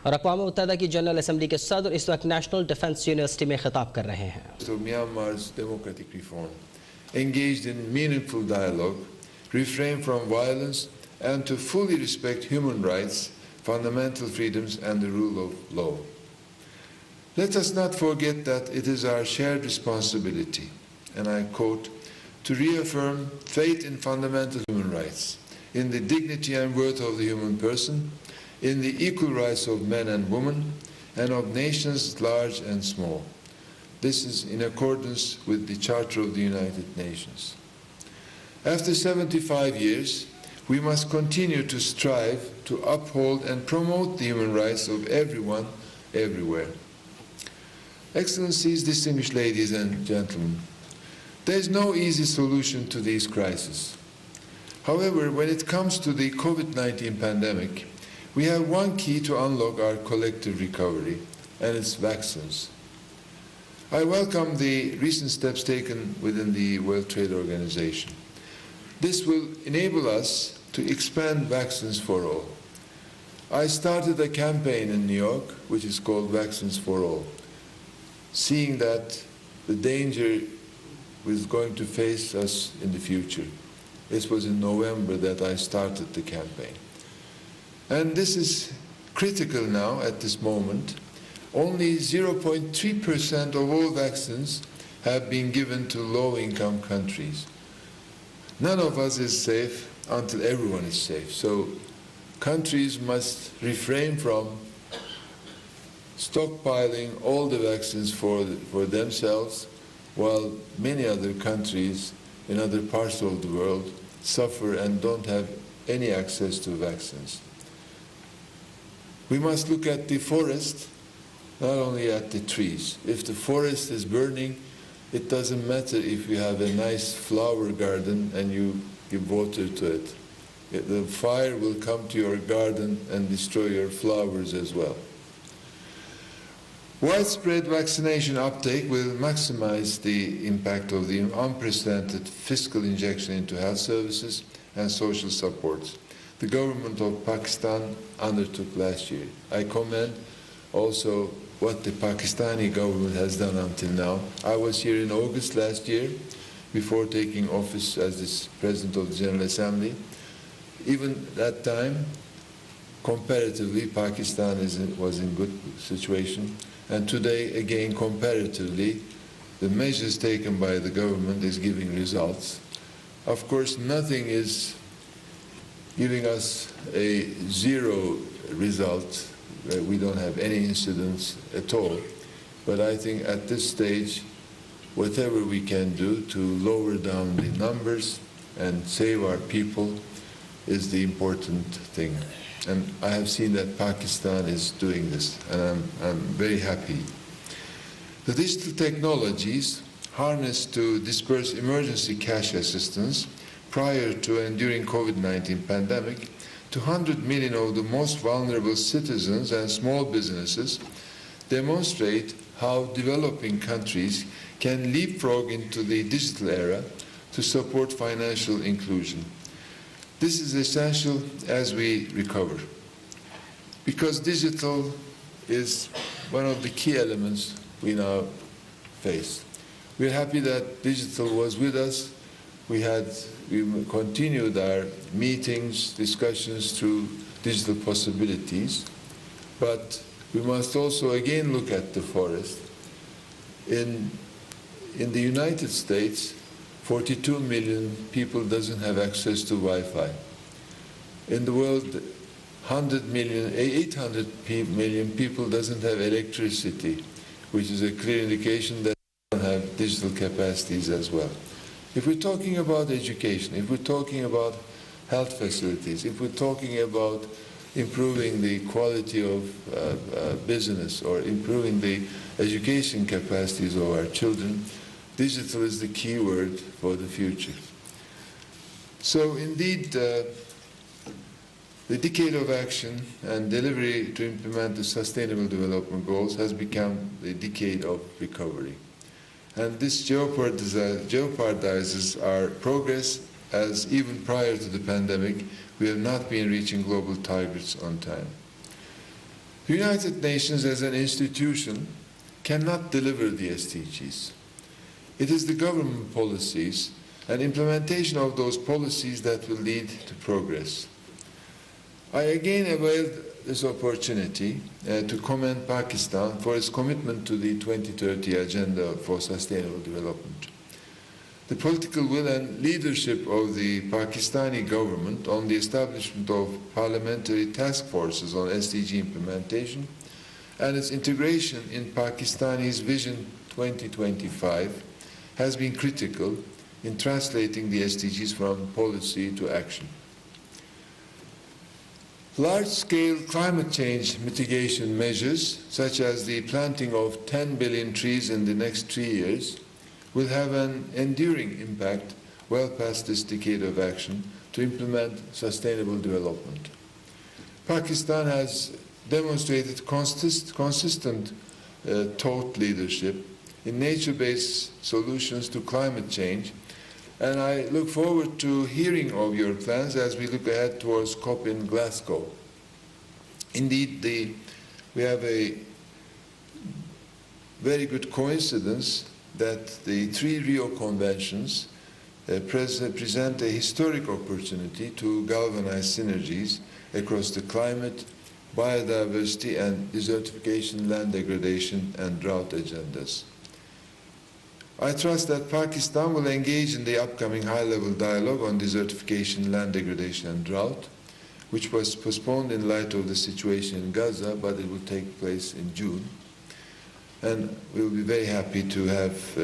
और अक़वाम मुत्तहिदा की general assembly के सदर इस वक्त नेशनल डिफेंस यूनिवर्सिटी में खिताब कर रहे हैं। So Myanmar's democratic reform, engaged in meaningful dialogue, refrain from violence, and to fully respect human rights, fundamental freedoms, and the rule of law. Let us not forget that it is our shared responsibility, and I quote, to reaffirm faith in fundamental human rights, in the dignity and worth of the human person, in the equal rights of men and women, and of nations large and small. This is in accordance with the Charter of the United Nations. After 75 years, we must continue to strive to uphold and promote the human rights of everyone, everywhere. Excellencies, distinguished ladies and gentlemen, there is no easy solution to these crises. However, when it comes to the COVID-19 pandemic, we have one key to unlock our collective recovery, and it's vaccines. I welcome the recent steps taken within the World Trade Organization. This will enable us to expand vaccines for all. I started a campaign in New York, which is called Vaccines for All, seeing that the danger was going to face us in the future. This was in November that I started the campaign. And this is critical now at this moment. Only 0.3% of all vaccines have been given to low-income countries. None of us is safe until everyone is safe. So countries must refrain from stockpiling all the vaccines for themselves, while many other countries in other parts of the world suffer and don't have any access to vaccines. We must look at the forest, not only at the trees. If the forest is burning, it doesn't matter if you have a nice flower garden and you give water to it. The fire will come to your garden and destroy your flowers as well. Widespread vaccination uptake will maximize the impact of the unprecedented fiscal injection into health services and social supports the government of Pakistan undertook last year. I commend also what the Pakistani government has done until now. I was here in August last year before taking office as the President of the General Assembly. Even that time, comparatively, Pakistan was in good situation. And today, again, comparatively, the measures taken by the government is giving results. Of course, nothing is giving us a zero result. We don't have any incidents at all. But I think at this stage, whatever we can do to lower down the numbers and save our people is the important thing. And I have seen that Pakistan is doing this, and I'm very happy. The digital technologies harnessed to disperse emergency cash assistance prior to and during COVID-19 pandemic to 100 million of the most vulnerable citizens and small businesses demonstrate how developing countries can leapfrog into the digital era to support financial inclusion. This is essential as we recover, because digital is one of the key elements we now face. We're happy that digital was with us. We continued our meetings, discussions through digital possibilities, but we must also again look at the forest. In the United States, 42 million people doesn't have access to Wi-Fi. In the world, 800 million people doesn't have electricity, which is a clear indication that they don't have digital capacities as well. If we're talking about education, if we're talking about health facilities, if we're talking about improving the quality of business or improving the education capacities of our children, digital is the key word for the future. So indeed, the decade of action and delivery to implement the Sustainable Development Goals has become the decade of recovery. And this jeopardizes our progress, as even prior to the pandemic, we have not been reaching global targets on time. The United Nations as an institution cannot deliver the SDGs. It is the government policies and implementation of those policies that will lead to progress. I again availed this opportunity to commend Pakistan for its commitment to the 2030 Agenda for Sustainable Development. The political will and leadership of the Pakistani government on the establishment of parliamentary task forces on SDG implementation and its integration in Pakistani's Vision 2025 has been critical in translating the SDGs from policy to action. Large-scale climate change mitigation measures, such as the planting of 10 billion trees in the next 3 years, will have an enduring impact well past this decade of action to implement sustainable development. Pakistan has demonstrated consistent thought leadership in nature-based solutions to climate change, and I look forward to hearing of your plans as we look ahead towards COP in Glasgow. Indeed, we have a very good coincidence that the 3 Rio Conventions present a historic opportunity to galvanize synergies across the climate, biodiversity and desertification, land degradation and drought agendas. I trust that Pakistan will engage in the upcoming high-level dialogue on desertification, land degradation and drought, which was postponed in light of the situation in Gaza, but it will take place in June. And we'll be very happy to have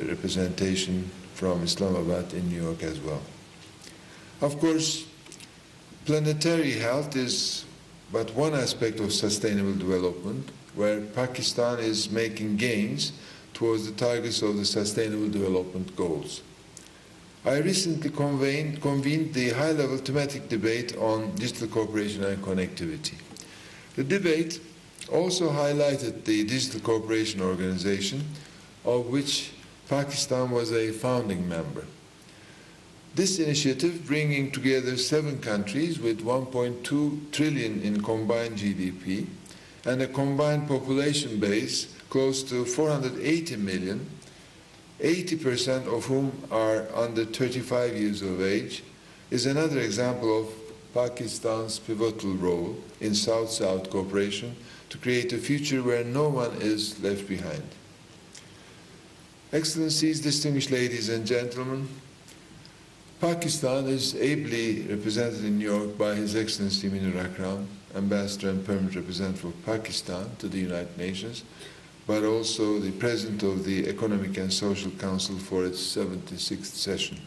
representation from Islamabad in New York as well. Of course, planetary health is but one aspect of sustainable development, where Pakistan is making gains towards the targets of the Sustainable Development Goals. I recently convened the high-level thematic debate on digital cooperation and connectivity. The debate also highlighted the Digital Cooperation Organization, of which Pakistan was a founding member. This initiative, bringing together 7 countries with 1.2 trillion in combined GDP and a combined population base close to 480 million, 80% of whom are under 35 years of age, is another example of Pakistan's pivotal role in South-South cooperation to create a future where no one is left behind. Excellencies, distinguished ladies and gentlemen, Pakistan is ably represented in New York by His Excellency Minur Akram, Ambassador and Permanent Representative of Pakistan to the United Nations, but also the President of the Economic and Social Council for its 76th session.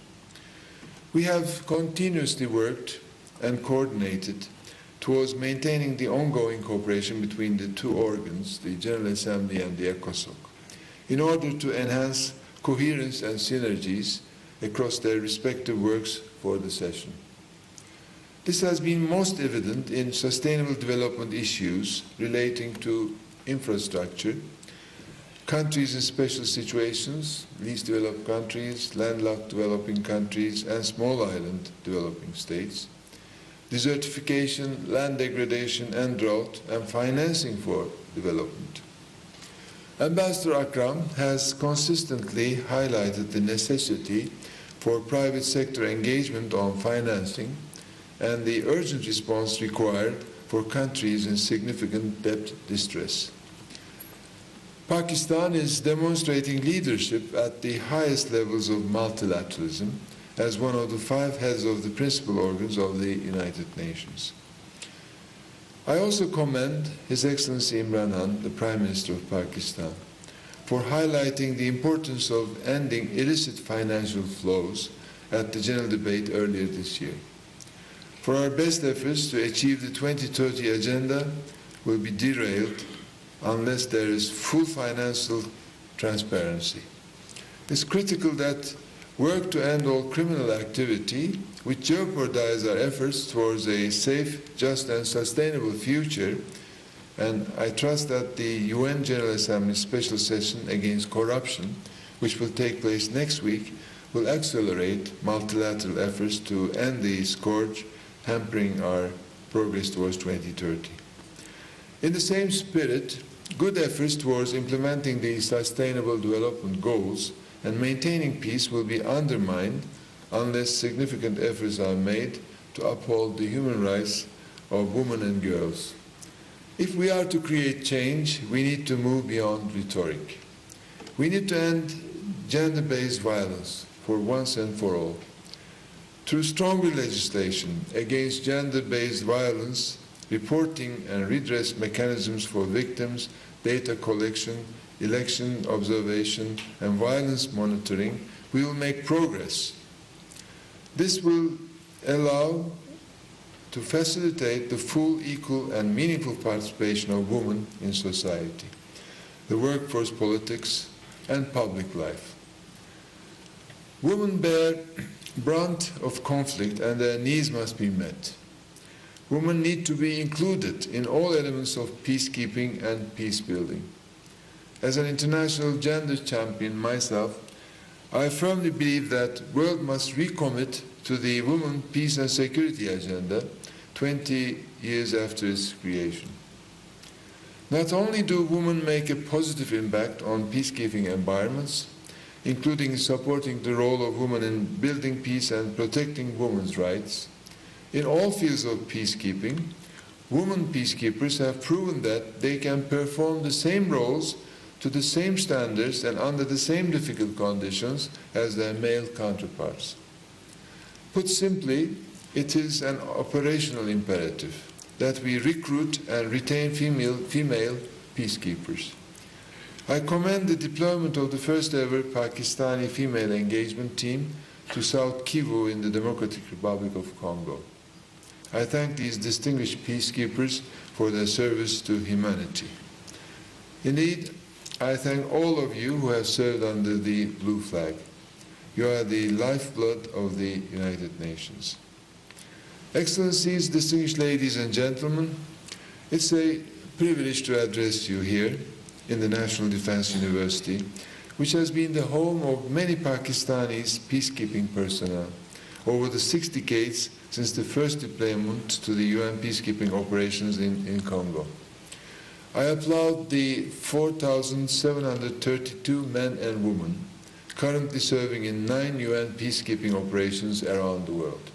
We have continuously worked and coordinated towards maintaining the ongoing cooperation between the 2 organs, the General Assembly and the ECOSOC, in order to enhance coherence and synergies across their respective works for the session. This has been most evident in sustainable development issues relating to infrastructure, countries in special situations, least developed countries, landlocked developing countries, and small island developing states, desertification, land degradation and drought, and financing for development. Ambassador Akram has consistently highlighted the necessity for private sector engagement on financing and the urgent response required for countries in significant debt distress. Pakistan is demonstrating leadership at the highest levels of multilateralism as one of the 5 heads of the principal organs of the United Nations. I also commend His Excellency Imran Khan, the Prime Minister of Pakistan, for highlighting the importance of ending illicit financial flows at the general debate earlier this year. For our best efforts to achieve the 2030 agenda will be derailed unless there is full financial transparency. It's critical that work to end all criminal activity which jeopardize our efforts towards a safe, just and sustainable future, and I trust that the UN General Assembly Special Session against Corruption, which will take place next week, will accelerate multilateral efforts to end the scourge hampering our progress towards 2030. In the same spirit, good efforts towards implementing the Sustainable Development Goals and maintaining peace will be undermined unless significant efforts are made to uphold the human rights of women and girls. If we are to create change, we need to move beyond rhetoric. We need to end gender-based violence for once and for all. Through stronger legislation against gender-based violence, reporting and redress mechanisms for victims, data collection, election observation, and violence monitoring, we will make progress. This will allow to facilitate the full, equal, and meaningful participation of women in society, the workforce, politics, and public life. Women bear brunt of conflict and their needs must be met. Women need to be included in all elements of peacekeeping and peace building. As an international gender champion myself, I firmly believe that the world must recommit to the Women, Peace and Security Agenda 20 years after its creation. Not only do women make a positive impact on peacekeeping environments, including supporting the role of women in building peace and protecting women's rights, in all fields of peacekeeping, women peacekeepers have proven that they can perform the same roles to the same standards and under the same difficult conditions as their male counterparts. Put simply, it is an operational imperative that we recruit and retain female peacekeepers. I commend the deployment of the first ever Pakistani female engagement team to South Kivu in the Democratic Republic of Congo. I thank these distinguished peacekeepers for their service to humanity. Indeed, I thank all of you who have served under the blue flag. You are the lifeblood of the United Nations. Excellencies, distinguished ladies and gentlemen, it's a privilege to address you here in the National Defense University, which has been the home of many Pakistanis peacekeeping personnel over the 6 decades since the first deployment to the UN peacekeeping operations in Congo. I applaud the 4,732 men and women currently serving in 9 UN peacekeeping operations around the world.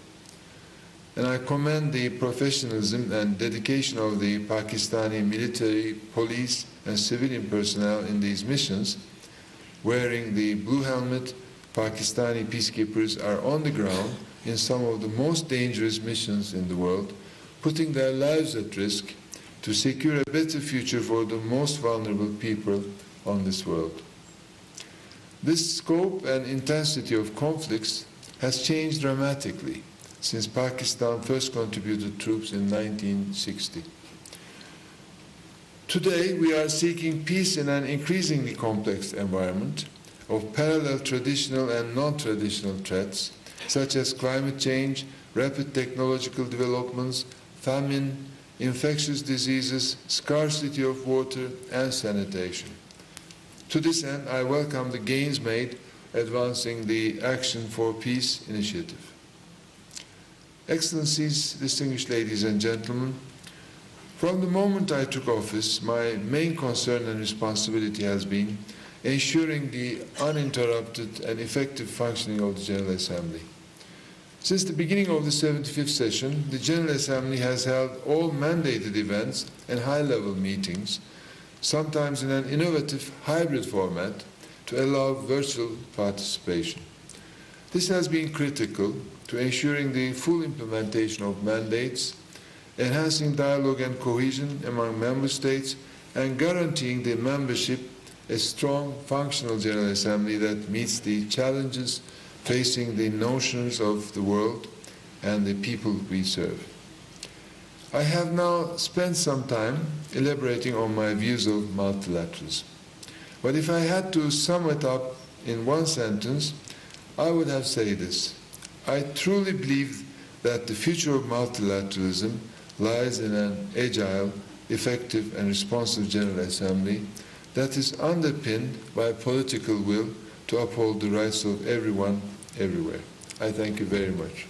And I commend the professionalism and dedication of the Pakistani military, police, and civilian personnel in these missions. Wearing the blue helmet, Pakistani peacekeepers are on the ground in some of the most dangerous missions in the world, putting their lives at risk to secure a better future for the most vulnerable people on this world. This scope and intensity of conflicts has changed dramatically since Pakistan first contributed troops in 1960. Today, we are seeking peace in an increasingly complex environment of parallel traditional and non-traditional threats, such as climate change, rapid technological developments, famine, infectious diseases, scarcity of water, and sanitation. To this end, I welcome the gains made advancing the Action for Peace initiative. Excellencies, distinguished ladies and gentlemen, from the moment I took office, my main concern and responsibility has been ensuring the uninterrupted and effective functioning of the General Assembly. Since the beginning of the 75th session, the General Assembly has held all mandated events and high-level meetings, sometimes in an innovative hybrid format, to allow virtual participation. This has been critical to ensuring the full implementation of mandates, enhancing dialogue and cohesion among member states, and guaranteeing the membership a strong, functional General Assembly that meets the challenges facing the notions of the world and the people we serve. I have now spent some time elaborating on my views of multilateralism. But if I had to sum it up in one sentence, I would have said this: I truly believe that the future of multilateralism lies in an agile, effective, and responsive General Assembly that is underpinned by political will to uphold the rights of everyone, everywhere. I thank you very much.